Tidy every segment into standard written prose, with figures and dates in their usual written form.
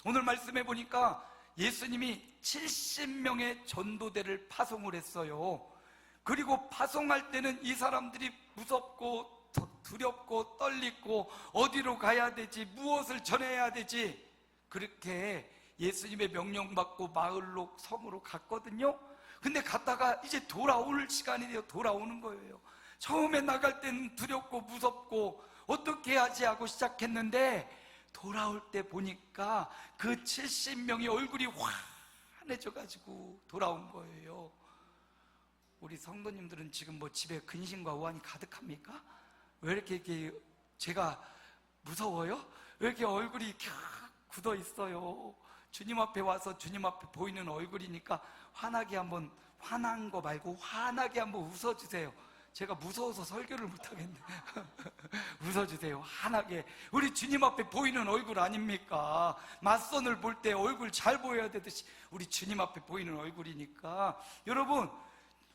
오늘 말씀해 보니까 예수님이 70명의 전도대를 파송을 했어요. 그리고 파송할 때는 이 사람들이 무섭고 두렵고 떨리고 어디로 가야 되지, 무엇을 전해야 되지, 그렇게 예수님의 명령받고 마을로, 성으로 갔거든요. 근데 갔다가 이제 돌아올 시간이 되어 돌아오는 거예요. 처음에 나갈 때는 두렵고 무섭고 어떻게 하지 하고 시작했는데 돌아올 때 보니까 그 70명의 얼굴이 환해져가지고 돌아온 거예요. 우리 성도님들은 지금 뭐 집에 근심과 우환이 가득합니까? 왜 이렇게 제가 무서워요? 왜 이렇게 얼굴이 이렇게 굳어 있어요? 주님 앞에 와서 주님 앞에 보이는 얼굴이니까 화난 거 말고 환하게 한번 웃어주세요. 제가 무서워서 설교를 못하겠네. 웃어주세요. 환하게. 우리 주님 앞에 보이는 얼굴 아닙니까? 맞선을 볼 때 얼굴 잘 보여야 되듯이 우리 주님 앞에 보이는 얼굴이니까 여러분,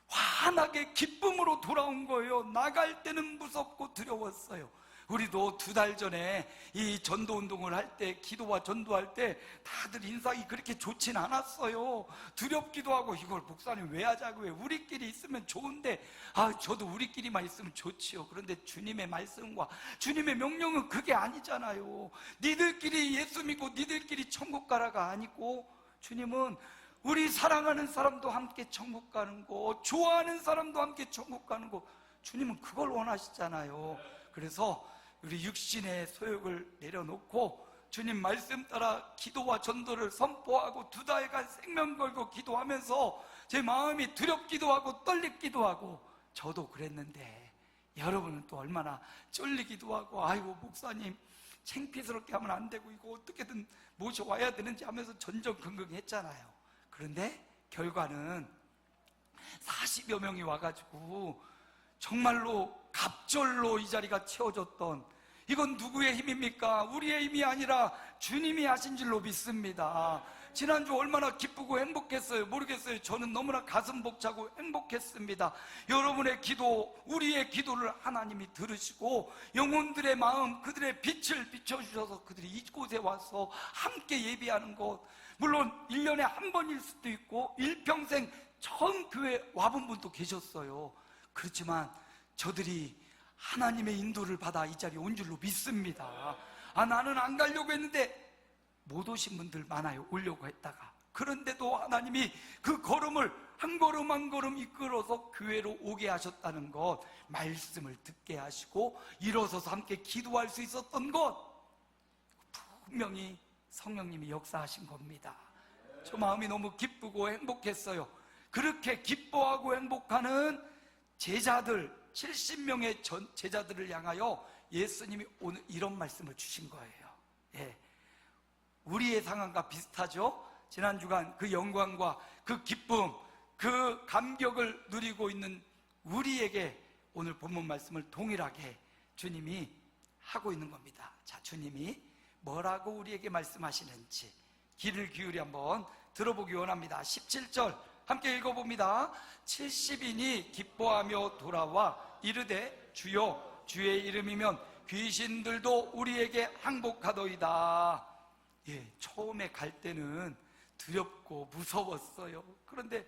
환하게 기쁨으로 돌아온 거예요. 나갈 때는 무섭고 두려웠어요. 우리도 2달 전에 이 전도운동을 할 때, 기도와 전도할 때 다들 인상이 그렇게 좋진 않았어요. 두렵기도 하고, 이걸 목사님 왜 하자고요? 우리끼리 있으면 좋은데, 저도 우리끼리만 있으면 좋지요. 그런데 주님의 말씀과 주님의 명령은 그게 아니잖아요. 니들끼리 예수 믿고 니들끼리 천국 가라가 아니고, 주님은 우리 사랑하는 사람도 함께 천국 가는 거, 좋아하는 사람도 함께 천국 가는 거, 주님은 그걸 원하시잖아요. 그래서 우리 육신의 소욕을 내려놓고 주님 말씀 따라 기도와 전도를 선포하고 2달간 생명 걸고 기도하면서 제 마음이 두렵기도 하고 떨리기도 하고, 저도 그랬는데 여러분은 또 얼마나 쫄리기도 하고, 아이고 목사님 창피스럽게 하면 안 되고 이거 어떻게든 모셔와야 되는지 하면서 전전긍긍했잖아요. 그런데 결과는 40여 명이 와가지고 정말로 갑절로 이 자리가 채워졌던, 이건 누구의 힘입니까? 우리의 힘이 아니라 주님이 하신 줄로 믿습니다. 지난주 얼마나 기쁘고 행복했어요. 모르겠어요. 저는 너무나 가슴 벅차고 행복했습니다. 여러분의 기도, 우리의 기도를 하나님이 들으시고 영혼들의 마음, 그들의 빛을 비춰주셔서 그들이 이곳에 와서 함께 예배하는 것, 물론 1년에 한 번일 수도 있고 일평생 처음 교회 와본 분도 계셨어요. 그렇지만 저들이 하나님의 인도를 받아 이 자리에 온 줄로 믿습니다. 나는 안 가려고 했는데 못 오신 분들 많아요. 오려고 했다가. 그런데도 하나님이 그 걸음을 한 걸음 한 걸음 이끌어서 교회로 오게 하셨다는 것, 말씀을 듣게 하시고 일어서서 함께 기도할 수 있었던 것, 분명히 성령님이 역사하신 겁니다. 저 마음이 너무 기쁘고 행복했어요. 그렇게 기뻐하고 행복하는 제자들, 70명의 제자들을 향하여 예수님이 오늘 이런 말씀을 주신 거예요. 예. 우리의 상황과 비슷하죠? 지난 주간 그 영광과 그 기쁨, 그 감격을 누리고 있는 우리에게 오늘 본문 말씀을 동일하게 주님이 하고 있는 겁니다. 자, 주님이 뭐라고 우리에게 말씀하시는지 귀를 기울여 한번 들어보기 원합니다. 17절 함께 읽어봅니다. 70인이 기뻐하며 돌아와 이르되 주여, 주의 이름이면 귀신들도 우리에게 항복하더이다. 예, 처음에 갈 때는 두렵고 무서웠어요. 그런데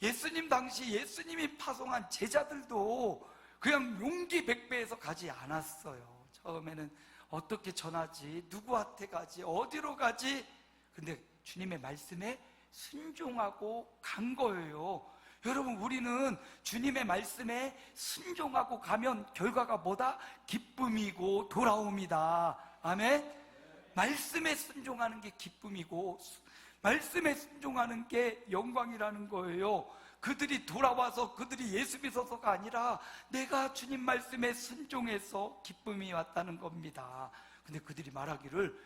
예수님 당시 예수님이 파송한 제자들도 그냥 용기 백배해서 가지 않았어요. 처음에는 어떻게 전하지, 누구한테 가지, 어디로 가지. 근데 주님의 말씀에 순종하고 간 거예요. 여러분, 우리는 주님의 말씀에 순종하고 가면 결과가 뭐다? 기쁨이고 돌아옵니다. 아멘. 말씀에 순종하는 게 기쁨이고 말씀에 순종하는 게 영광이라는 거예요. 그들이 돌아와서 그들이 예수 믿어서가 아니라 내가 주님 말씀에 순종해서 기쁨이 왔다는 겁니다. 근데 그들이 말하기를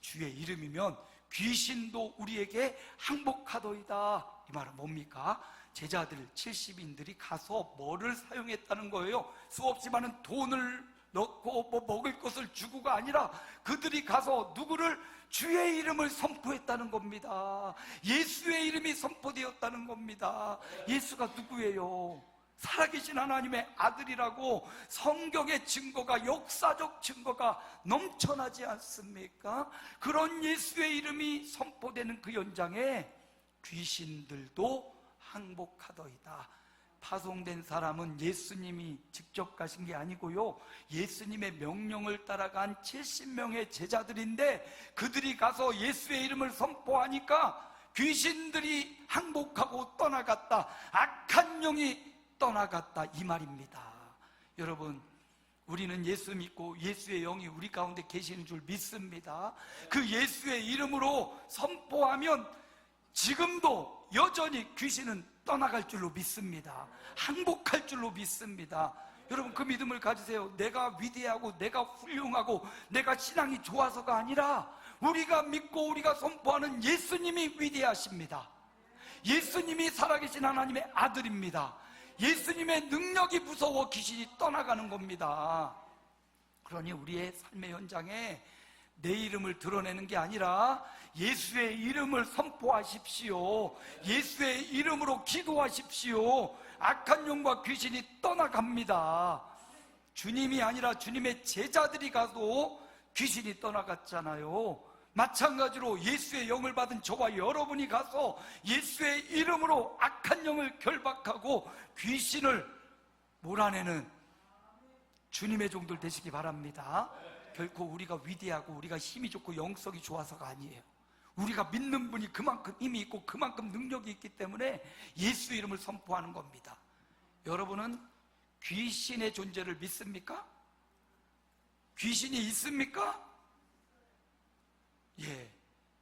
주의 이름이면 귀신도 우리에게 항복하더이다. 이 말은 뭡니까? 제자들 70인들이 가서 뭐를 사용했다는 거예요? 수없이 많은 돈을 넣고 뭐 먹을 것을 주고가 아니라 그들이 가서 누구를? 주의 이름을 선포했다는 겁니다. 예수의 이름이 선포되었다는 겁니다. 예수가 누구예요? 살아계신 하나님의 아들이라고 성경의 증거가, 역사적 증거가 넘쳐나지 않습니까? 그런 예수의 이름이 선포되는 그 현장에 귀신들도 항복하더이다. 파송된 사람은 예수님이 직접 가신 게 아니고요, 예수님의 명령을 따라간 70명의 제자들인데, 그들이 가서 예수의 이름을 선포하니까 귀신들이 항복하고 떠나갔다. 악한 영이 떠나갔다, 이 말입니다. 여러분, 우리는 예수 믿고 예수의 영이 우리 가운데 계시는 줄 믿습니다. 그 예수의 이름으로 선포하면 지금도 여전히 귀신은 떠나갈 줄로 믿습니다. 항복할 줄로 믿습니다. 여러분, 그 믿음을 가지세요. 내가 위대하고 내가 훌륭하고 내가 신앙이 좋아서가 아니라 우리가 믿고 우리가 선포하는 예수님이 위대하십니다. 예수님이 살아계신 하나님의 아들입니다. 예수님의 능력이 무서워 귀신이 떠나가는 겁니다. 그러니 우리의 삶의 현장에 내 이름을 드러내는 게 아니라 예수의 이름을 선포하십시오. 예수의 이름으로 기도하십시오. 악한 영과 귀신이 떠나갑니다. 주님이 아니라 주님의 제자들이 가도 귀신이 떠나갔잖아요. 마찬가지로 예수의 영을 받은 저와 여러분이 가서 예수의 이름으로 악한 영을 결박하고 귀신을 몰아내는 주님의 종들 되시기 바랍니다. 결코 우리가 위대하고 우리가 힘이 좋고 영성이 좋아서가 아니에요. 우리가 믿는 분이 그만큼 힘이 있고 그만큼 능력이 있기 때문에 예수 이름을 선포하는 겁니다. 여러분은 귀신의 존재를 믿습니까? 귀신이 있습니까? 예,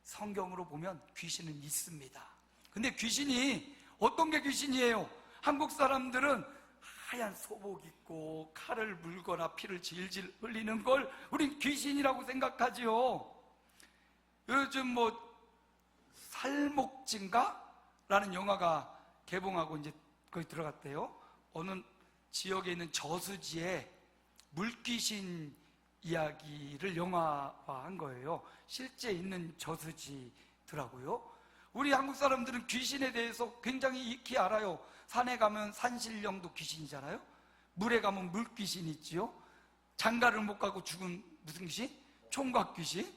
성경으로 보면 귀신은 있습니다. 근데 귀신이 어떤 게 귀신이에요? 한국 사람들은 하얀 소복 입고 칼을 물거나 피를 질질 흘리는 걸 우린 귀신이라고 생각하지요. 요즘 살목진가? 라는 영화가 개봉하고 이제 거기 들어갔대요. 어느 지역에 있는 저수지에 물귀신 이야기를 영화화한 거예요. 실제 있는 저수지더라고요. 우리 한국 사람들은 귀신에 대해서 굉장히 익히 알아요. 산에 가면 산신령도 귀신이잖아요. 물에 가면 물귀신 있지요. 장가를 못 가고 죽은 무슨 귀신? 총각 귀신.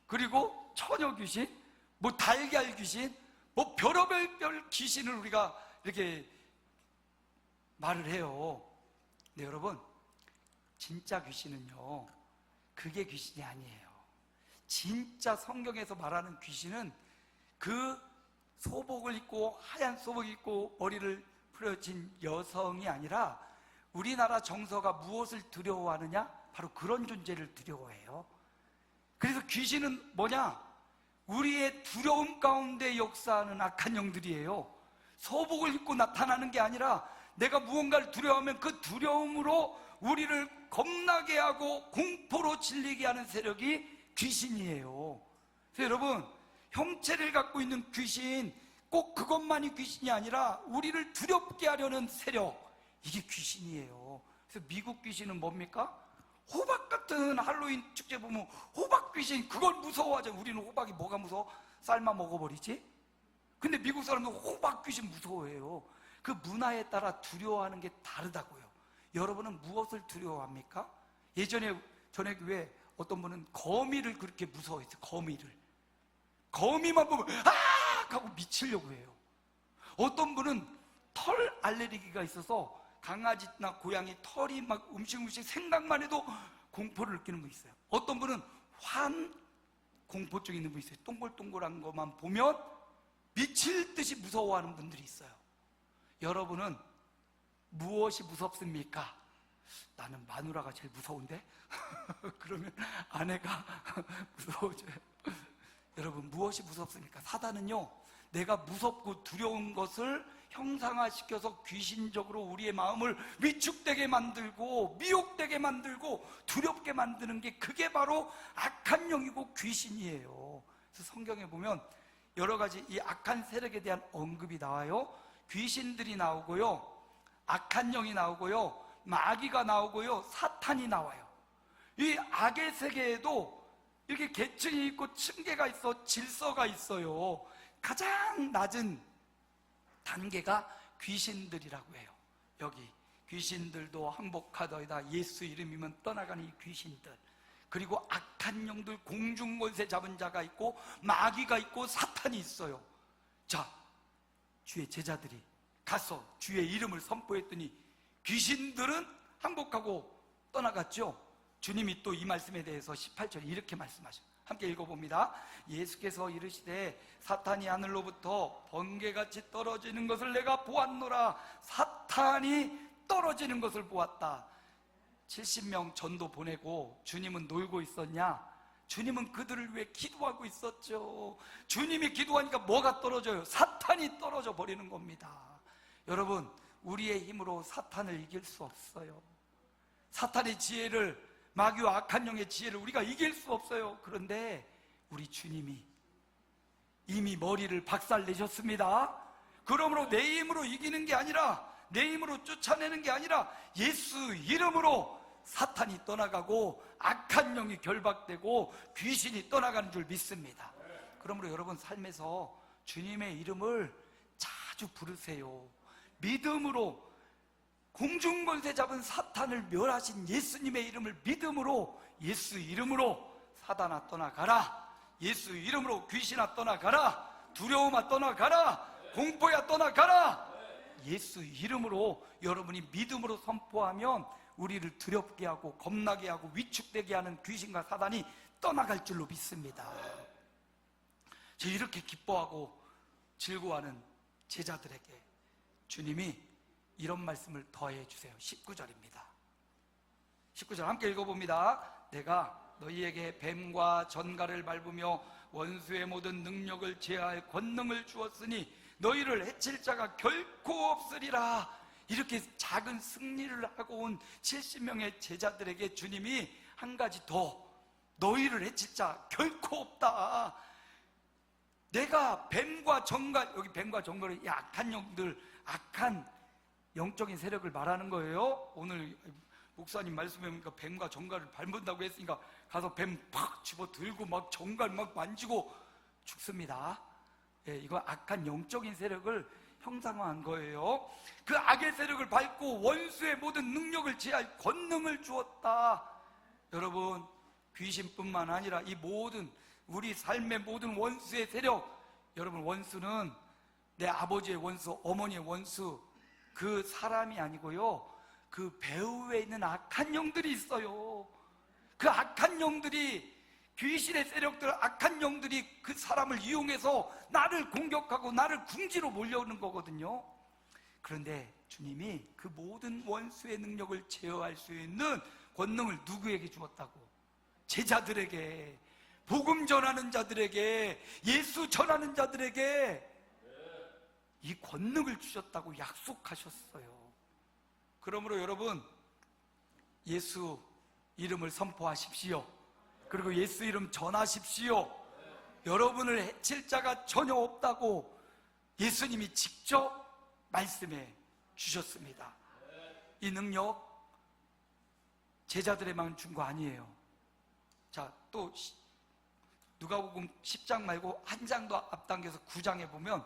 그리고 처녀 귀신, 달걀 귀신, 별의별 귀신을 우리가 이렇게 말을 해요. 근데 여러분, 진짜 귀신은요, 그게 귀신이 아니에요. 진짜 성경에서 말하는 귀신은 그 소복을 입고 하얀 소복을 입고 머리를 풀어진 여성이 아니라 우리나라 정서가 무엇을 두려워하느냐? 바로 그런 존재를 두려워해요. 그래서 귀신은 뭐냐? 우리의 두려움 가운데 역사하는 악한 영들이에요. 소복을 입고 나타나는 게 아니라 내가 무언가를 두려워하면 그 두려움으로 우리를 겁나게 하고 공포로 질리게 하는 세력이 귀신이에요. 그래서 여러분, 형체를 갖고 있는 귀신, 꼭 그것만이 귀신이 아니라 우리를 두렵게 하려는 세력, 이게 귀신이에요. 그래서 미국 귀신은 뭡니까? 호박 같은 할로윈 축제 보면 호박 귀신, 그걸 무서워하죠. 우리는 호박이 뭐가 무서워? 삶아 먹어버리지? 근데 미국 사람들은 호박 귀신 무서워해요. 그 문화에 따라 두려워하는 게 다르다고요. 여러분은 무엇을 두려워합니까? 예전에 전에 교회 어떤 분은 거미를 그렇게 무서워했어요. 거미만 보면 아! 하고 미치려고 해요. 어떤 분은 털 알레르기가 있어서 강아지나 고양이 털이 막 음식 생각만 해도 공포를 느끼는 분 있어요. 어떤 분은 환 공포증 있는 분 있어요. 동글동글한 것만 보면 미칠 듯이 무서워하는 분들이 있어요. 여러분은 무엇이 무섭습니까? 나는 마누라가 제일 무서운데? 그러면 아내가 무서워져요. 여러분, 무엇이 무섭습니까? 사단은요, 내가 무섭고 두려운 것을 형상화시켜서 귀신적으로 우리의 마음을 위축되게 만들고 미혹되게 만들고 두렵게 만드는 게, 그게 바로 악한 영이고 귀신이에요. 그래서 성경에 보면 여러 가지 이 악한 세력에 대한 언급이 나와요. 귀신들이 나오고요, 악한 영이 나오고요, 마귀가 나오고요, 사탄이 나와요. 이 악의 세계에도 이렇게 계층이 있고 층계가 있어, 질서가 있어요. 가장 낮은 단계가 귀신들이라고 해요. 여기 귀신들도 항복하더이다. 예수 이름이면 떠나가는 이 귀신들, 그리고 악한 영들, 공중권세 잡은 자가 있고 마귀가 있고 사탄이 있어요. 자, 주의 제자들이 가서 주의 이름을 선포했더니 귀신들은 항복하고 떠나갔죠. 주님이 또 이 말씀에 대해서 18절에 이렇게 말씀하셔요. 함께 읽어봅니다. 예수께서 이르시되 사탄이 하늘로부터 번개같이 떨어지는 것을 내가 보았노라. 사탄이 떨어지는 것을 보았다. 70명 전도 보내고 주님은 놀고 있었냐? 주님은 그들을 위해 기도하고 있었죠. 주님이 기도하니까 뭐가 떨어져요? 사탄이 떨어져 버리는 겁니다. 여러분, 우리의 힘으로 사탄을 이길 수 없어요. 사탄의 지혜를, 마귀와 악한 영의 지혜를 우리가 이길 수 없어요. 그런데 우리 주님이 이미 머리를 박살내셨습니다. 그러므로 내 힘으로 이기는 게 아니라, 내 힘으로 쫓아내는 게 아니라 예수 이름으로 사탄이 떠나가고 악한 영이 결박되고 귀신이 떠나가는 줄 믿습니다. 그러므로 여러분 삶에서 주님의 이름을 자주 부르세요. 믿음으로 공중권세 잡은 사탄을 멸하신 예수님의 이름을 믿음으로, 예수 이름으로 사단아 떠나가라, 예수 이름으로 귀신아 떠나가라, 두려움아 떠나가라, 공포야 떠나가라. 예수 이름으로 여러분이 믿음으로 선포하면 우리를 두렵게 하고 겁나게 하고 위축되게 하는 귀신과 사단이 떠나갈 줄로 믿습니다. 저 이렇게 기뻐하고 즐거워하는 제자들에게 주님이 이런 말씀을 더해 주세요. 19절입니다. 19절 함께 읽어봅니다. 내가 너희에게 뱀과 전갈을 밟으며 원수의 모든 능력을 제어할 권능을 주었으니 너희를 해칠 자가 결코 없으리라. 이렇게 작은 승리를 하고 온 70명의 제자들에게 주님이 한 가지 더, 너희를 해칠 자 결코 없다. 내가 뱀과 정갈, 여기 뱀과 정갈은 이 악한 영들, 악한 영적인 세력을 말하는 거예요. 오늘 목사님 말씀에 보니까 뱀과 정갈을 밟는다고 했으니까 가서 뱀 팍 집어 들고 막 정갈 막 만지고 죽습니다. 예, 이거 악한 영적인 세력을 형상화한 거예요. 그 악의 세력을 밟고 원수의 모든 능력을 제할 권능을 주었다. 여러분, 귀신뿐만 아니라 이 모든 우리 삶의 모든 원수의 세력, 여러분, 원수는 내 아버지의 원수, 어머니의 원수, 그 사람이 아니고요, 그 배후에 있는 악한 영들이 있어요. 그 악한 영들이, 귀신의 세력들, 악한 영들이 그 사람을 이용해서 나를 공격하고 나를 궁지로 몰려오는 거거든요. 그런데 주님이 그 모든 원수의 능력을 제어할 수 있는 권능을 누구에게 주었다고? 제자들에게, 복음 전하는 자들에게, 예수 전하는 자들에게 이 권능을 주셨다고 약속하셨어요. 그러므로 여러분, 예수 이름을 선포하십시오. 그리고 예수 이름 전하십시오. 여러분을 해칠 자가 전혀 없다고 예수님이 직접 말씀해 주셨습니다. 이 능력 제자들에만 준 거 아니에요. 자, 또 누가복음 10장 말고 한 장 더 앞당겨서 9장에 보면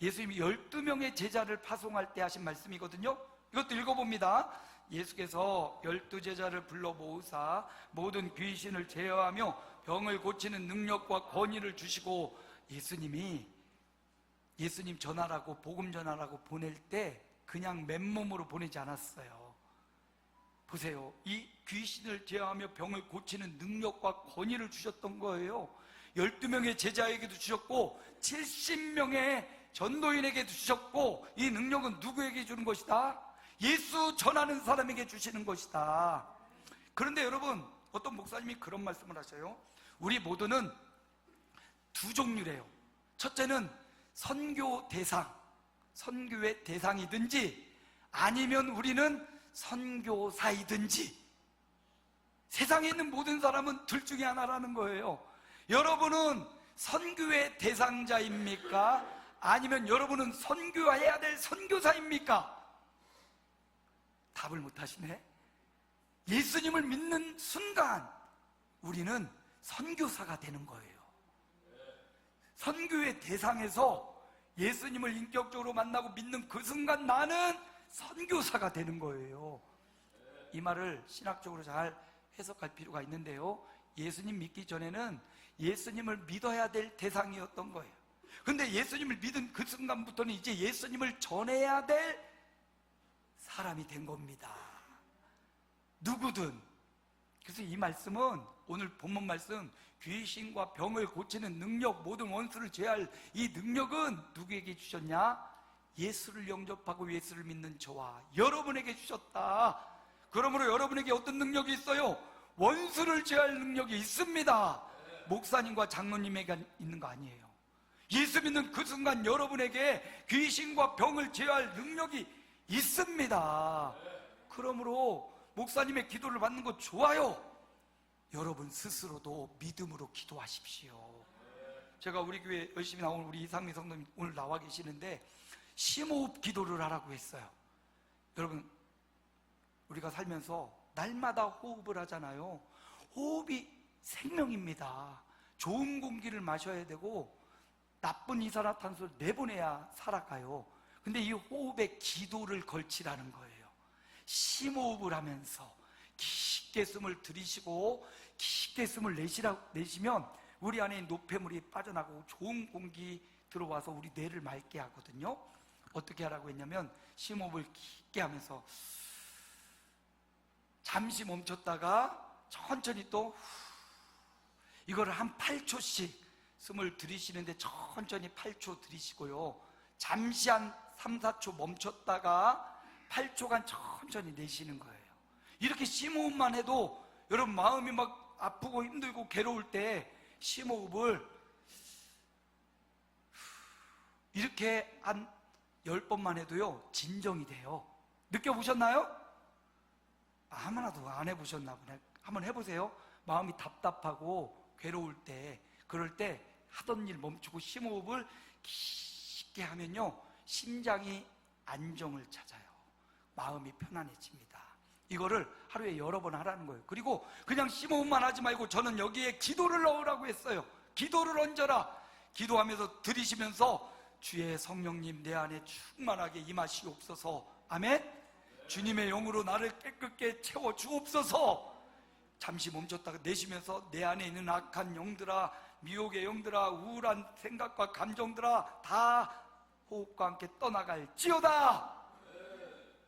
예수님이 12명의 제자를 파송할 때 하신 말씀이거든요. 이것도 읽어봅니다. 예수께서 12제자를 불러 모으사 모든 귀신을 제어하며 병을 고치는 능력과 권위를 주시고, 예수님 전하라고, 복음 전하라고 보낼 때 그냥 맨몸으로 보내지 않았어요. 보세요. 이 귀신을 제어하며 병을 고치는 능력과 권위를 주셨던 거예요. 12명의 제자에게도 주셨고 70명의 전도인에게도 주셨고, 이 능력은 누구에게 주는 것이다? 예수 전하는 사람에게 주시는 것이다. 그런데 여러분, 어떤 목사님이 그런 말씀을 하셔요. 우리 모두는 두 종류래요. 첫째는 선교 대상, 선교의 대상이든지 아니면 우리는 선교사이든지. 세상에 있는 모든 사람은 둘 중에 하나라는 거예요. 여러분은 선교의 대상자입니까? 아니면 여러분은 선교해야 될 선교사입니까? 답을 못 하시네. 예수님을 믿는 순간 우리는 선교사가 되는 거예요. 선교의 대상에서 예수님을 인격적으로 만나고 믿는 그 순간 나는 선교사가 되는 거예요. 이 말을 신학적으로 잘 해석할 필요가 있는데요, 예수님 믿기 전에는 예수님을 믿어야 될 대상이었던 거예요. 근데 예수님을 믿은 그 순간부터는 이제 예수님을 전해야 될 사람이 된 겁니다. 누구든. 그래서 이 말씀은, 오늘 본문 말씀, 귀신과 병을 고치는 능력, 모든 원수를 제할 이 능력은 누구에게 주셨냐? 예수를 영접하고 예수를 믿는 저와 여러분에게 주셨다. 그러므로 여러분에게 어떤 능력이 있어요? 원수를 제할 능력이 있습니다. 목사님과 장로님에게 있는 거 아니에요. 예수 믿는 그 순간 여러분에게 귀신과 병을 제할 능력이 있습니다. 그러므로 목사님의 기도를 받는 거 좋아요. 여러분 스스로도 믿음으로 기도하십시오. 제가 우리 교회 열심히 나오는 우리 이상미 성도님 오늘 나와 계시는데 심호흡 기도를 하라고 했어요. 여러분, 우리가 살면서 날마다 호흡을 하잖아요. 호흡이 생명입니다. 좋은 공기를 마셔야 되고 나쁜 이산화탄소를 내보내야 살아가요. 근데 이 호흡에 기도를 걸치라는 거예요. 심호흡을 하면서 깊게 숨을 들이쉬고 깊게 숨을 내쉬면 우리 안에 노폐물이 빠져나가고 좋은 공기 들어와서 우리 뇌를 맑게 하거든요. 어떻게 하라고 했냐면 심호흡을 깊게 하면서 잠시 멈췄다가 천천히 또 이거를 한 8초씩 숨을 들이쉬는데 천천히 8초 들이쉬고요, 잠시 한 3, 4초 멈췄다가 8초간 천천히 내쉬는 거예요. 이렇게 심호흡만 해도 여러분 마음이 막 아프고 힘들고 괴로울 때 심호흡을 이렇게 한 10번만 해도요 진정이 돼요. 느껴보셨나요? 아무나도 안 해보셨나 보네. 한번 해보세요. 마음이 답답하고 괴로울 때, 그럴 때 하던 일 멈추고 심호흡을 깊게 하면요 심장이 안정을 찾아요. 마음이 편안해집니다. 이거를 하루에 여러 번 하라는 거예요. 그리고 그냥 심호흡만 하지 말고 저는 여기에 기도를 넣으라고 했어요. 기도를 얹어라. 기도하면서 들이쉬면서 주의 성령님 내 안에 충만하게 임하시옵소서. 아멘. 주님의 영으로 나를 깨끗게 채워 주옵소서. 잠시 멈췄다가 내쉬면서 내 안에 있는 악한 영들아, 미혹의 영들아, 우울한 생각과 감정들아 다 호흡과 함께 떠나갈지어다.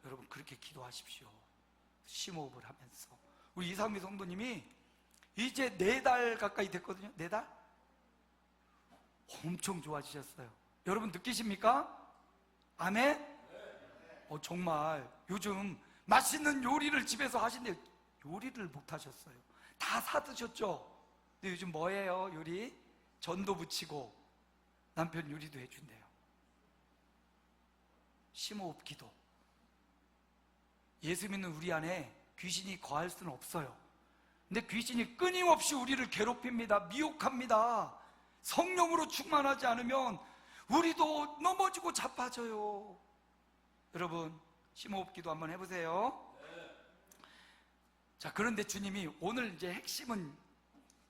여러분 그렇게 기도하십시오. 심호흡을 하면서. 우리 이상미 성도님이 이제 4달 가까이 됐거든요. 4달? 엄청 좋아지셨어요. 여러분 느끼십니까? 아멘? 정말 요즘 맛있는 요리를 집에서 하신대요. 요리를 못 하셨어요. 다 사드셨죠? 근데 요즘 뭐예요? 요리? 전도 부치고 남편 요리도 해준대요. 심호흡 기도. 예수 믿는 우리 안에 귀신이 거할 수는 없어요. 근데 귀신이 끊임없이 우리를 괴롭힙니다. 미혹합니다. 성령으로 충만하지 않으면 우리도 넘어지고 자빠져요. 여러분 심호흡 기도 한번 해보세요. 자, 그런데 주님이 오늘 이제 핵심은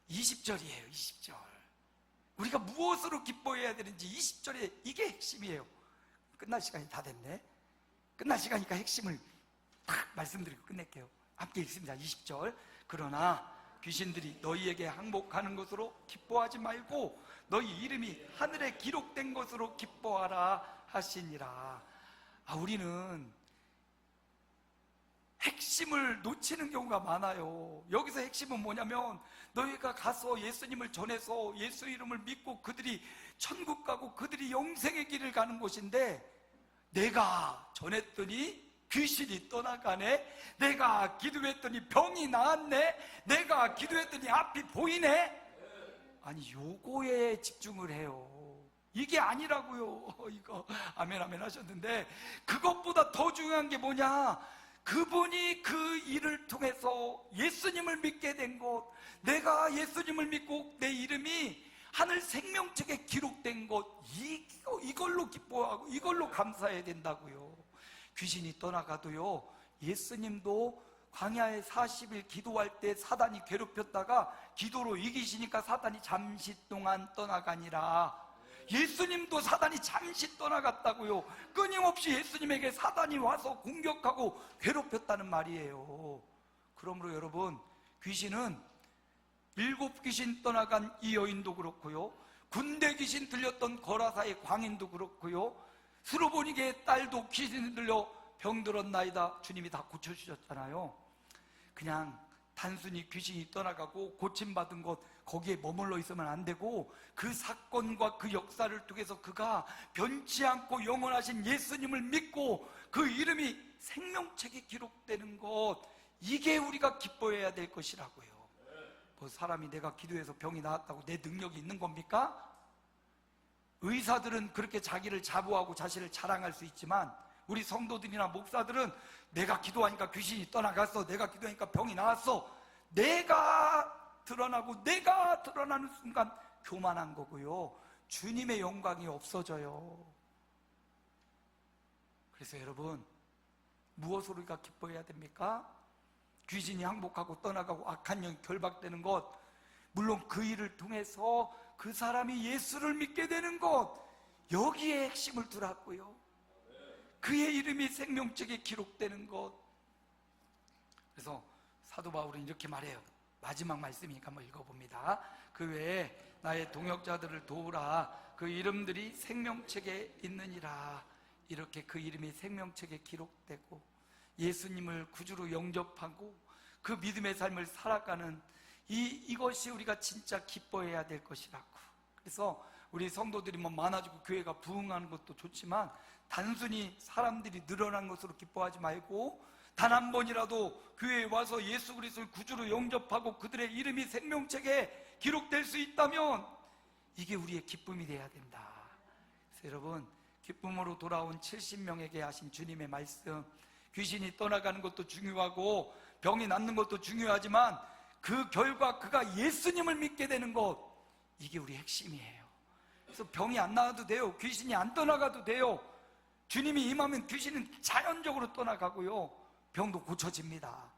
20절이에요. 20절. 우리가 무엇으로 기뻐해야 되는지 20절에 이게 핵심이에요. 끝날 시간이 다 됐네. 끝날 시간이니까 핵심을 딱 말씀드리고 끝낼게요. 함께 읽습니다. 20절. 그러나 귀신들이 너희에게 항복하는 것으로 기뻐하지 말고 너희 이름이 하늘에 기록된 것으로 기뻐하라 하시니라. 우리는 핵심을 놓치는 경우가 많아요. 여기서 핵심은 뭐냐면 너희가 가서 예수님을 전해서 예수 이름을 믿고 그들이 천국 가고 그들이 영생의 길을 가는 곳인데, 내가 전했더니 귀신이 떠나가네, 내가 기도했더니 병이 나았네, 내가 기도했더니 앞이 보이네. 아니 요거에 집중을 해요. 이게 아니라고요. 이거 아멘 아멘 하셨는데, 그것보다 더 중요한 게 뭐냐, 그분이 그 일을 통해서 예수님을 믿게 된 것, 내가 예수님을 믿고 내 이름이 하늘 생명책에 기록된 것, 이걸로 기뻐하고 이걸로 감사해야 된다고요. 귀신이 떠나가도요, 예수님도 광야에 40일 기도할 때 사단이 괴롭혔다가 기도로 이기시니까 사단이 잠시 동안 떠나가니라. 예수님도 사단이 잠시 떠나갔다고요. 끊임없이 예수님에게 사단이 와서 공격하고 괴롭혔다는 말이에요. 그러므로 여러분, 귀신은 7귀신 떠나간 이 여인도 그렇고요, 군대 귀신 들렸던 거라사의 광인도 그렇고요, 스로보니게의 딸도 귀신 들려 병들었나이다 주님이 다 고쳐주셨잖아요. 그냥 단순히 귀신이 떠나가고 고침받은 것, 거기에 머물러 있으면 안 되고, 그 사건과 그 역사를 통해서 그가 변치 않고 영원하신 예수님을 믿고 그 이름이 생명책에 기록되는 것, 이게 우리가 기뻐해야 될 것이라고요. 뭐 사람이 내가 기도해서 병이 나았다고 내 능력이 있는 겁니까? 의사들은 그렇게 자기를 자부하고 자신을 자랑할 수 있지만, 우리 성도들이나 목사들은 내가 기도하니까 귀신이 떠나갔어, 내가 기도하니까 병이 나았어, 내가 드러나는 순간 교만한 거고요, 주님의 영광이 없어져요. 그래서 여러분, 무엇으로 우리가 기뻐해야 됩니까? 귀신이 항복하고 떠나가고 악한 영이 결박되는 것, 물론 그 일을 통해서 그 사람이 예수를 믿게 되는 것, 여기에 핵심을 두라고요. 그의 이름이 생명책에 기록되는 것. 그래서 사도 바울은 이렇게 말해요. 마지막 말씀이니까 한번 읽어봅니다. 그 외에 나의 동역자들을 도우라. 그 이름들이 생명책에 있느니라. 이렇게 그 이름이 생명책에 기록되고 예수님을 구주로 영접하고 그 믿음의 삶을 살아가는 이것이 우리가 진짜 기뻐해야 될 것이라고. 그래서 우리 성도들이 뭐 많아지고 교회가 부흥하는 것도 좋지만, 단순히 사람들이 늘어난 것으로 기뻐하지 말고, 단 한 번이라도 교회에 와서 예수 그리스도를 구주로 영접하고 그들의 이름이 생명책에 기록될 수 있다면 이게 우리의 기쁨이 되어야 된다. 그래서 여러분, 기쁨으로 돌아온 70명에게 하신 주님의 말씀, 귀신이 떠나가는 것도 중요하고 병이 낫는 것도 중요하지만 그 결과 그가 예수님을 믿게 되는 것, 이게 우리 핵심이에요. 그래서 병이 안 나와도 돼요. 귀신이 안 떠나가도 돼요. 주님이 임하면 귀신은 자연적으로 떠나가고요, 병도 고쳐집니다.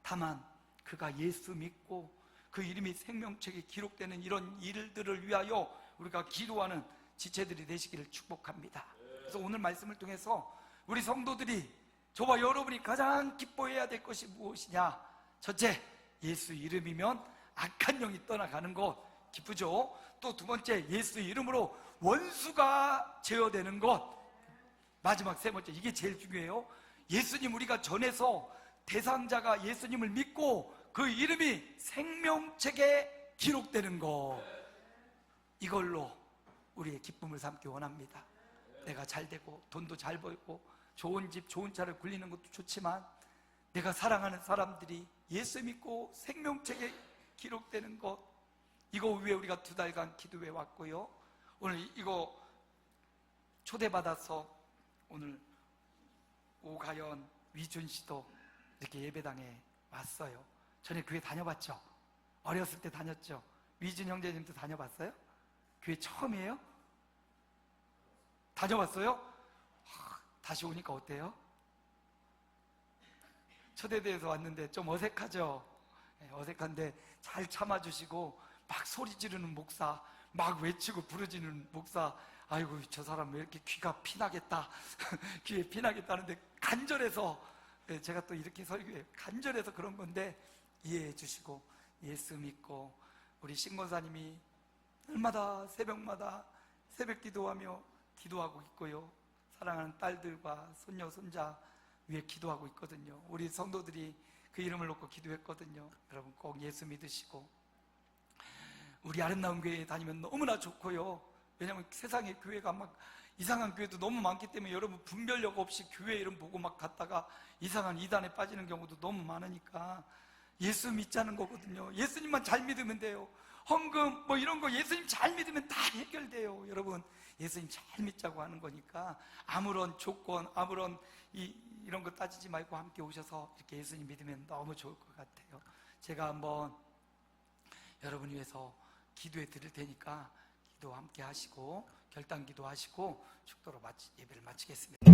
다만 그가 예수 믿고 그 이름이 생명책에 기록되는 이런 일들을 위하여 우리가 기도하는 지체들이 되시기를 축복합니다. 그래서 오늘 말씀을 통해서 우리 성도들이, 저와 여러분이 가장 기뻐해야 될 것이 무엇이냐? 첫째, 예수 이름이면 악한 영이 떠나가는 것, 기쁘죠? 또 두 번째, 예수 이름으로 원수가 제어되는 것. 마지막 세 번째, 이게 제일 중요해요. 예수님 우리가 전해서 대상자가 예수님을 믿고 그 이름이 생명책에 기록되는 것, 이걸로 우리의 기쁨을 삼기 원합니다. 내가 잘 되고 돈도 잘 벌고 좋은 집 좋은 차를 굴리는 것도 좋지만, 내가 사랑하는 사람들이 예수 믿고 생명책에 기록되는 것, 이거 위해 우리가 2달간 기도해 왔고요, 오늘 이거 초대받아서 오늘 오가연, 위준 씨도 이렇게 예배당에 왔어요. 전에 교회 다녀봤죠? 어렸을 때 다녔죠? 위준 형제님도 다녀봤어요? 교회 처음이에요? 다녀봤어요? 다시 오니까 어때요? 초대대에서 왔는데 좀 어색하죠? 어색한데 잘 참아주시고, 막 소리 지르는 목사, 막 외치고 부르짖는 목사, 아이고 저 사람 왜 이렇게 귀가 피나겠다 귀에 피나겠다는데 간절해서, 제가 또 이렇게 설교해요. 간절해서 그런 건데 이해해 주시고 예수 믿고, 우리 신권사님이 날마다 새벽마다 새벽 기도하며 기도하고 있고요, 사랑하는 딸들과 손녀 손자 위해 기도하고 있거든요. 우리 성도들이 그 이름을 놓고 기도했거든요. 여러분 꼭 예수 믿으시고, 우리 아름다운 교회에 다니면 너무나 좋고요. 왜냐하면 세상에 교회가 막 이상한 교회도 너무 많기 때문에 여러분 분별력 없이 교회 이름 보고 막 갔다가 이상한 이단에 빠지는 경우도 너무 많으니까 예수 믿자는 거거든요. 예수님만 잘 믿으면 돼요. 헌금 뭐 이런 거 예수님 잘 믿으면 다 해결돼요. 여러분 예수님 잘 믿자고 하는 거니까 아무런 조건, 아무런 이런 거 따지지 말고 함께 오셔서 이렇게 예수님 믿으면 너무 좋을 것 같아요. 제가 한번 여러분 위해서 기도해 드릴 테니까 기도 함께 하시고 결단 기도하시고 축도로 예배를 마치겠습니다.